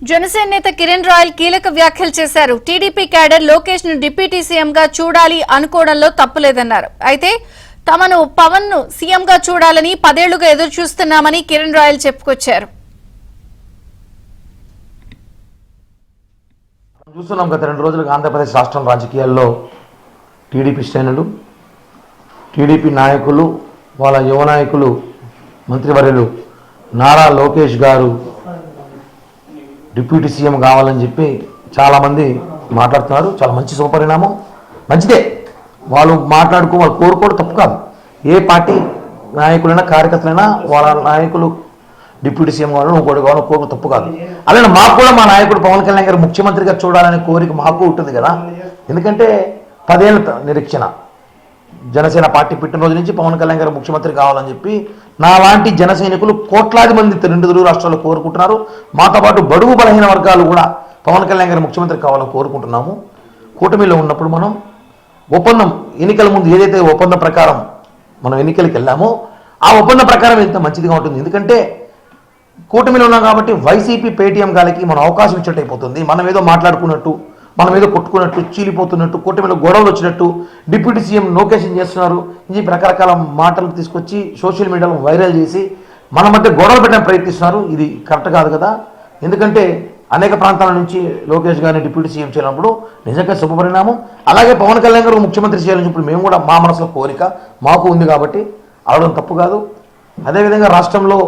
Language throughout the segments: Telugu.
జనసేన నేత కిరణ్ రాయల్ కీలక వ్యాఖ్యలు చేశారు. టీడీపీ క్యాడర్ లోకేష్ ను డిప్యూటీ సీఎంగా చూడాలి అనుకోవడంలో తప్పులేదన్నారు. అయితే తమను పవన్ ను సీఎంగా చూడాలని 10 ఏళ్లుగా ఎదురు చూస్తున్నామని కిరణ్ రాయల్ చెప్పుకొచ్చారు. చూస్తున్నాం గత 2 రోజులుగా ఆంధ్రప్రదేశ్ రాష్ట్రం రాజకీయాల్లో టీడీపీ శ్రేణులు, టీడీపీ నాయకులు, వాళ్ళ యువ నాయకులు, మంత్రివర్యులు నారా లోకేష్ గారు డిప్యూటీ సీఎం కావాలని చెప్పి చాలామంది మాట్లాడుతున్నారు. చాలా మంచి శుభపరిణామం, మంచిదే. వాళ్ళు వాళ్ళు కోరుకోవడం తప్పు కాదు. ఏ పార్టీ నాయకులైనా కార్యకర్తలైనా వాళ్ళ నాయకులు డిప్యూటీ సీఎం కావాలని ఇంకోటి కావాలని కోరుకు తప్పు కాదు. అలానే మాకు కూడా మా నాయకుడు పవన్ కళ్యాణ్ గారు ముఖ్యమంత్రిగా చూడాలనే కోరిక మాకు ఉంటుంది కదా. ఎందుకంటే 10 ఏళ్ళ నిరీక్షణ, జనసేన పార్టీ పెట్టిన రోజు నుంచి పవన్ కళ్యాణ్ గారు ముఖ్యమంత్రి కావాలని చెప్పి నా లాంటి జన సైనికులు కోట్లాది మంది 2 తెలుగు రాష్ట్రాల్లో కోరుకుంటున్నారు. మాతో పాటు బడుగు బలహీన వర్గాలు కూడా పవన్ కళ్యాణ్ గారు ముఖ్యమంత్రి కావాలని కోరుకుంటున్నాము. కూటమిలో ఉన్నప్పుడు మనం ఒప్పందం, ఎన్నికల ముందు ఏదైతే ఒప్పందం ప్రకారం మనం ఎన్నికలకు వెళ్ళామో ఆ ఒప్పందం ప్రకారం ఎంత మంచిదిగా ఉంటుంది. ఎందుకంటే కూటమిలో ఉన్నాం కాబట్టి వైసీపీ పేటీఎం గాలికి మనం అవకాశం ఇచ్చినట్టు అయిపోతుంది. మనం ఏదో మాట్లాడుకున్నట్టు, మనం ఏదో కొట్టుకున్నట్టు, చీలిపోతున్నట్టు, కూటమిలో గొడవలు వచ్చినట్టు, డిప్యూటీ సీఎం నోకేషన్ చేస్తున్నారు అని చెప్పి రకరకాల మాటలు తీసుకొచ్చి సోషల్ మీడియాలో వైరల్ చేసి మన మధ్య గొడవలు పెట్టడానికి ప్రయత్నిస్తున్నారు. ఇది కరెక్ట్ కాదు కదా. ఎందుకంటే అనేక ప్రాంతాల నుంచి లోకేష్ గారిని డిప్యూటీ సీఎం చేసినప్పుడు నిజంగా శుభపరిణామం. అలాగే పవన్ కళ్యాణ్ గారు ముఖ్యమంత్రి చేయాలని చెప్పి మేము కూడా మా మనసులో కోరిక మాకు ఉంది కాబట్టి అవడం తప్పు కాదు. అదేవిధంగా రాష్ట్రంలో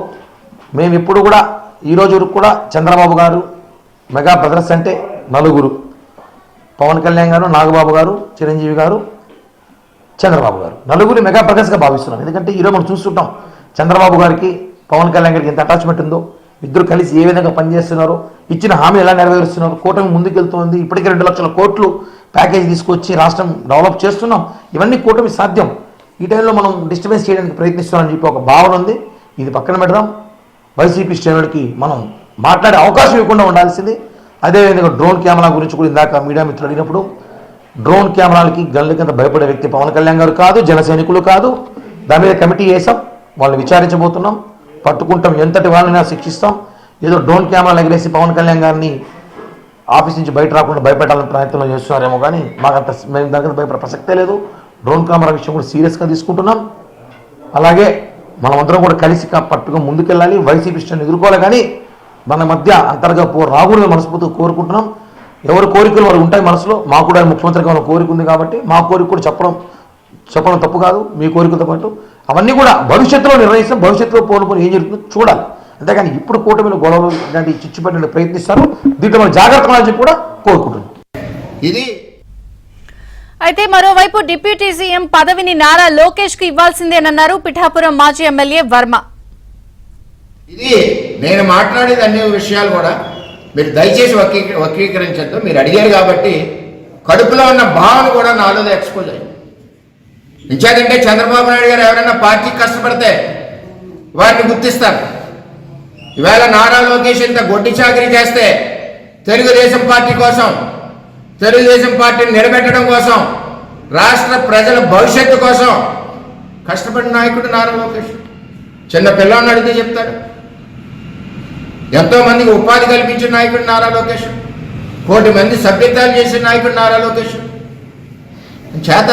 మేము ఎప్పుడు కూడా ఈరోజు వరకు కూడా చంద్రబాబు గారు మెగా బ్రదర్స్ అంటే నలుగురు, పవన్ కళ్యాణ్ గారు, నాగబాబు గారు, చిరంజీవి గారు, చంద్రబాబు గారు, నలుగురు మెగా బ్రదర్స్గా భావిస్తున్నాం. ఎందుకంటే ఈరోజు మనం చూస్తుంటాం చంద్రబాబు గారికి పవన్ కళ్యాణ్ గారికి ఎంత అటాచ్మెంట్ ఉందో, ఇద్దరు కలిసి ఏ విధంగా పనిచేస్తున్నారో, ఇచ్చిన హామీ ఎలా నెరవేరుస్తున్నారు, కూటమి ముందుకెళ్తుంది. ఇప్పటికే 2 లక్షల కోట్లు ప్యాకేజ్ తీసుకొచ్చి రాష్ట్రం డెవలప్ చేస్తున్నాం. ఇవన్నీ కూటమి సాధ్యం. ఈ టైంలో మనం డిస్టర్బెన్స్ చేయడానికి ప్రయత్నిస్తున్నామని చెప్పి ఒక భావన ఉంది. ఇది పక్కన పెడదాం. వైసీపీ శ్రేణులకి మనం మాట్లాడే అవకాశం ఇవ్వకుండా ఉండాల్సింది. అదేవిధంగా డ్రోన్ కెమెరా గురించి కూడా ఇందాక మీడియా మిత్రులు అడిగినప్పుడు, డ్రోన్ కెమెరాలకి గన్ల కింద భయపడే వ్యక్తి పవన్ కళ్యాణ్ గారు కాదు, జన సైనికులు కాదు. దాని మీద కమిటీ వేసాం, వాళ్ళని విచారించబోతున్నాం, పట్టుకుంటాం, ఎంతటి వాళ్ళని శిక్షిస్తాం. ఏదో డ్రోన్ కెమెరాలు ఎగరేసి పవన్ కళ్యాణ్ గారిని ఆఫీస్ నుంచి బయట రాకుండా భయపెట్టాలని ప్రయత్నం చేస్తున్నారేమో, కానీ మాకంత మేము దానికి భయపడే ప్రసక్తే లేదు. డ్రోన్ కెమెరా విషయం కూడా సీరియస్గా తీసుకుంటున్నాం. అలాగే మనమందరం కూడా కలిసి పట్టుగా ముందుకెళ్ళాలి, వైసీపీ ఇష్టాన్ని ఎదుర్కోవాలి. కానీ మన మధ్య అంతర్గా రాకూడదు మనస్ఫూర్తిగా కోరుకుంటున్నాం. ఎవరి కోరికలు వారు ఉంటాయి మనసులో. మాకు కూడా ముఖ్యమంత్రి కావాలని కోరిక ఉంది కాబట్టి మా కోరిక కూడా చెప్పడం తప్పు కాదు. మీ కోరికతో పాటు అవన్నీ కూడా భవిష్యత్తులో నిర్ణయిస్తాం. భవిష్యత్తులో పోనుకొని ఏం జరుగుతుందో చూడాలి. అంతేగాని ఇప్పుడు కూటమిలో గొడవలు ఇలాంటి చిచ్చు పెట్టడానికి ప్రయత్నిస్తారు. దీంట్లో మనం జాగ్రత్త అని చెప్పి కూడా కోరుకుంటున్నాం. ఇది అయితే మరోవైపు డిప్యూటీ సీఎం పదవిని నారా లోకేష్ కు ఇవ్వాల్సిందేనన్నారు పిఠాపురం మాజీ ఎమ్మెల్యే వర్మ. ఇది నేను మాట్లాడేది అన్ని విషయాలు కూడా మీరు దయచేసి వక్రీకరించద్దు. మీరు అడిగారు కాబట్టి కడుపులో ఉన్న భావన కూడా నాలో ఎక్స్పోజ్ అయింది. ఇంచేదంటే చంద్రబాబు నాయుడు గారు ఎవరైనా పార్టీకి కష్టపడితే వారిని గుర్తిస్తారు. ఈవేళ నారా లోకేష్ ఇంత గొడ్డి చాకరీ చేస్తే తెలుగుదేశం పార్టీ కోసం, తెలుగుదేశం పార్టీని నిలబెట్టడం కోసం, రాష్ట్ర ప్రజల భవిష్యత్తు కోసం కష్టపడిన నాయకుడు నారా లోకేష్. చిన్న పిల్లవాడిని అడిగితే చెప్తాడు. ఎంతో మందికి ఉపాధి కల్పించిన నాయకుడు నారా లోకేష్. 1 కోటి మంది సభ్యత్వాలు చేసిన నాయకుడు నారా లోకేష్. చేత